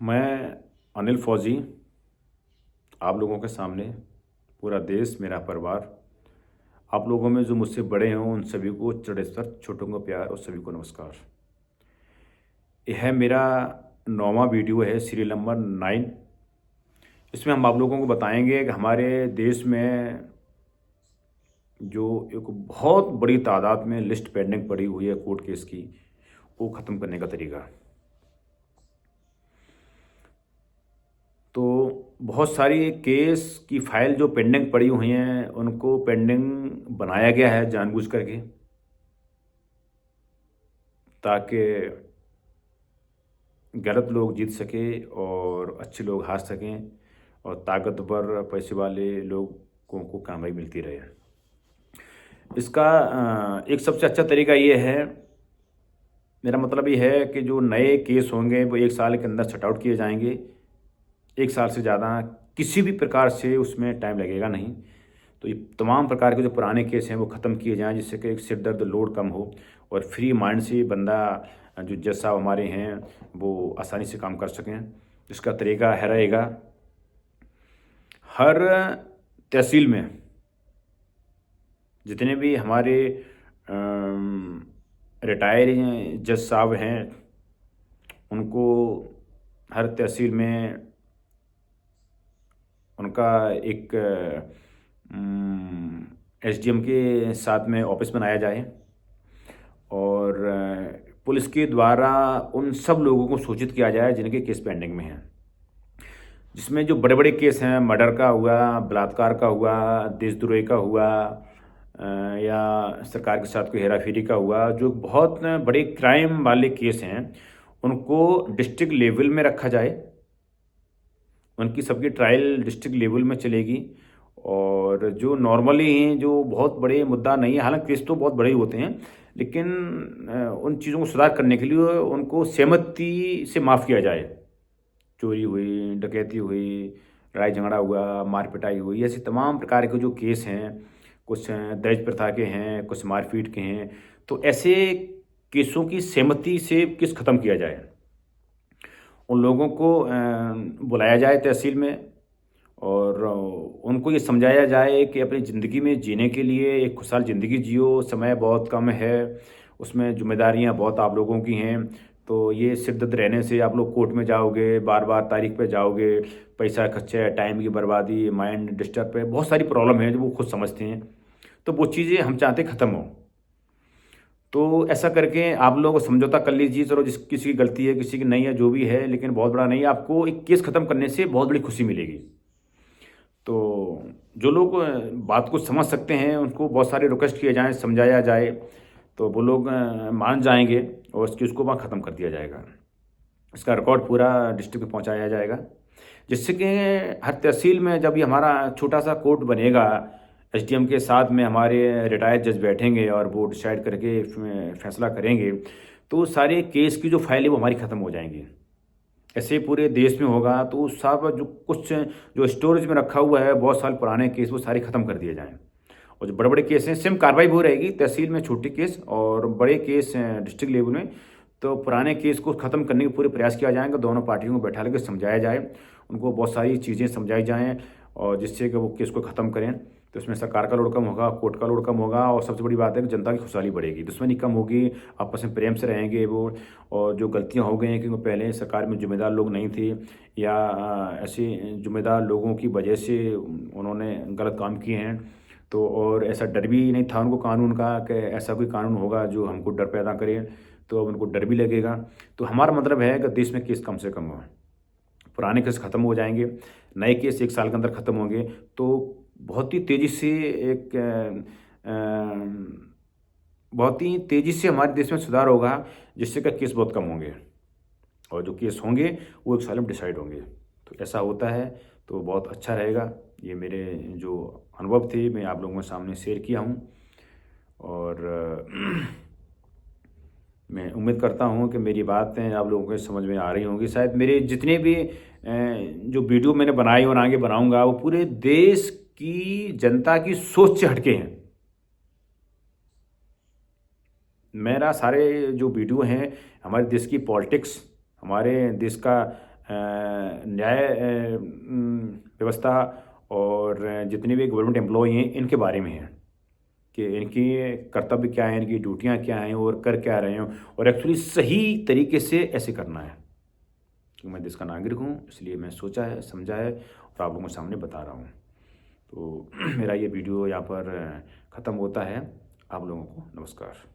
मैं अनिल फौजी आप लोगों के सामने पूरा देश मेरा परिवार आप लोगों में जो मुझसे बड़े हैं उन सभी को चढ़ेश्वर छोटों को प्यार और सभी को नमस्कार। यह मेरा 9वां वीडियो है, सीरियल नंबर 9। इसमें हम आप लोगों को बताएंगे कि हमारे देश में जो एक बहुत बड़ी तादाद में लिस्ट पेंडिंग पड़ी हुई है कोर्ट केस की, वो ख़त्म करने का तरीका। तो बहुत सारी केस की फाइल जो पेंडिंग पड़ी हुई हैं उनको पेंडिंग बनाया गया है जानबूझ करके, ताकि गलत लोग जीत सके और अच्छे लोग हार सकें और ताकतवर पैसे वाले लोगों को कामयाबी मिलती रहे। इसका एक सबसे अच्छा तरीका ये है, मेरा मतलब ये है कि जो नए केस होंगे वो 1 साल के अंदर सट आउट किए जाएंगे। 1 साल से ज़्यादा किसी भी प्रकार से उसमें टाइम लगेगा नहीं। तो ये तमाम प्रकार के जो पुराने केस हैं वो ख़त्म किए जाएँ, जिससे कि एक सिर दर्द लोड कम हो और फ्री माइंड से बंदा जो जज साहब हमारे हैं वो आसानी से काम कर सकें। इसका तरीका है रहेगा, हर तहसील में जितने भी हमारे रिटायर जज साहब हैं उनको हर तहसील में उनका एक एसडीएम के साथ में ऑफिस बनाया जाए और पुलिस के द्वारा उन सब लोगों को सूचित किया जाए जिनके केस पेंडिंग में हैं, जिसमें जो बड़े बड़े केस हैं, मर्डर का हुआ, बलात्कार का हुआ, देशद्रोही का हुआ, या सरकार के साथ कोई हेराफेरी का हुआ, जो बहुत बड़े क्राइम वाले केस हैं उनको डिस्ट्रिक्ट लेवल में रखा जाए। उनकी सबकी ट्रायल डिस्ट्रिक्ट लेवल में चलेगी। और जो नॉर्मली हैं, जो बहुत बड़े मुद्दा नहीं है, हालांकि केस तो बहुत बड़े ही होते हैं, लेकिन उन चीज़ों को सुधार करने के लिए उनको सहमति से माफ़ किया जाए। चोरी हुई, डकैती हुई, लड़ाई झगड़ा हुआ, मार पिटाई हुई, ऐसे तमाम प्रकार के जो केस हैं, कुछ दहेज प्रथा के हैं, कुछ मारपीट के हैं, तो ऐसे केसों की सहमति से केस ख़त्म किया जाए। उन लोगों को बुलाया जाए तहसील में और उनको ये समझाया जाए कि अपनी ज़िंदगी में जीने के लिए एक खुशहाल ज़िंदगी जियो, समय बहुत कम है, उसमें ज़िम्मेदारियाँ बहुत आप लोगों की हैं। तो ये शिद्दत रहने से आप लोग कोर्ट में जाओगे, बार बार तारीख पे जाओगे, पैसा खर्चा, टाइम की बर्बादी, माइंड डिस्टर्ब है, बहुत सारी प्रॉब्लम है जो वो खुद समझते हैं। तो वो चीज़ें हम चाहते ख़त्म हो। तो ऐसा करके आप लोग समझौता कर लीजिए, चलो जिस किसी की गलती है, किसी की नहीं है, जो भी है, लेकिन बहुत बड़ा नहीं है, आपको एक केस ख़त्म करने से बहुत बड़ी खुशी मिलेगी। तो जो लोग बात को समझ सकते हैं उनको बहुत सारे रिक्वेस्ट किए जाएँ, समझाया जाए, तो वो लोग मान जाएँगे और इस केस को वहाँ ख़त्म कर दिया जाएगा। इसका रिकॉर्ड पूरा डिस्ट्रिक्ट में पहुँचाया जाएगा, जिससे कि हर तहसील में जब ये हमारा छोटा-सा कोर्ट बनेगा, एसडीएम के साथ में हमारे रिटायर्ड जज बैठेंगे और वो डिसाइड करके फैसला करेंगे, तो सारे केस की जो फाइल है वो हमारी ख़त्म हो जाएँगी। ऐसे पूरे देश में होगा तो सब जो कुछ जो स्टोरेज में रखा हुआ है बहुत साल पुराने केस, वो सारे ख़त्म कर दिए जाएँ। और जो बड़े-बड़े केस हैं सेम कार्रवाई वो रहेगी, तहसील में छोटे केस और बड़े केस हैं डिस्ट्रिक्ट लेवल में। तो पुराने केस को ख़त्म करने के पूरे प्रयास किया जाएगा, दोनों पार्टियों को बैठा लेकर समझाया जाए, उनको बहुत सारी चीज़ें समझाई जाएँ और जिससे कि वो केस को ख़त्म करें। तो इसमें सरकार का लोड कम होगा, कोर्ट का लोड कम होगा और सबसे बड़ी बात है कि जनता की खुशहाली बढ़ेगी, दुश्मनी कम होगी, आपस में प्रेम से रहेंगे वो। और जो गलतियाँ हो गई हैं क्योंकि पहले सरकार में ज़िम्मेदार लोग नहीं थे या ऐसे ज़िम्मेदार लोगों की वजह से उन्होंने गलत काम किए हैं, तो और ऐसा डर भी नहीं था उनको कानून का कि ऐसा कोई कानून होगा जो हमको डर पैदा करे, तो अब उनको डर भी लगेगा। तो हमारा मतलब है कि देश में केस कम से कम हो, पुराने केस ख़त्म हो जाएँगे, नए केस 1 साल के अंदर ख़त्म होंगे, तो बहुत ही तेज़ी से एक बहुत ही तेज़ी से हमारे देश में सुधार होगा, जिससे कि केस बहुत कम होंगे और जो केस होंगे वो 1 साल में डिसाइड होंगे। तो ऐसा होता है तो बहुत अच्छा रहेगा। ये मेरे जो अनुभव थे मैं आप लोगों के सामने शेयर किया हूँ और मैं उम्मीद करता हूँ कि मेरी बातें आप लोगों को समझ में आ रही होंगी। शायद मेरे जितने भी जो वीडियो मैंने बनाई और आगे बनाऊँगा वो पूरे देश की जनता की सोच से हटके हैं। मेरा सारे जो वीडियो हैं हमारे देश की पॉलिटिक्स, हमारे देश का न्याय व्यवस्था और जितने भी गवर्नमेंट एम्प्लॉय हैं इनके बारे में है कि इनकी कर्तव्य क्या है, इनकी ड्यूटियां क्या हैं और कर क्या रहे हैं, और एक्चुअली सही तरीके से ऐसे करना है। क्योंकि मैं देश का नागरिक हूँ, इसलिए मैं सोचा है, समझा है और आप लोगों के सामने बता रहा हूँ। तो मेरा ये वीडियो यहाँ पर ख़त्म होता है। आप लोगों को नमस्कार।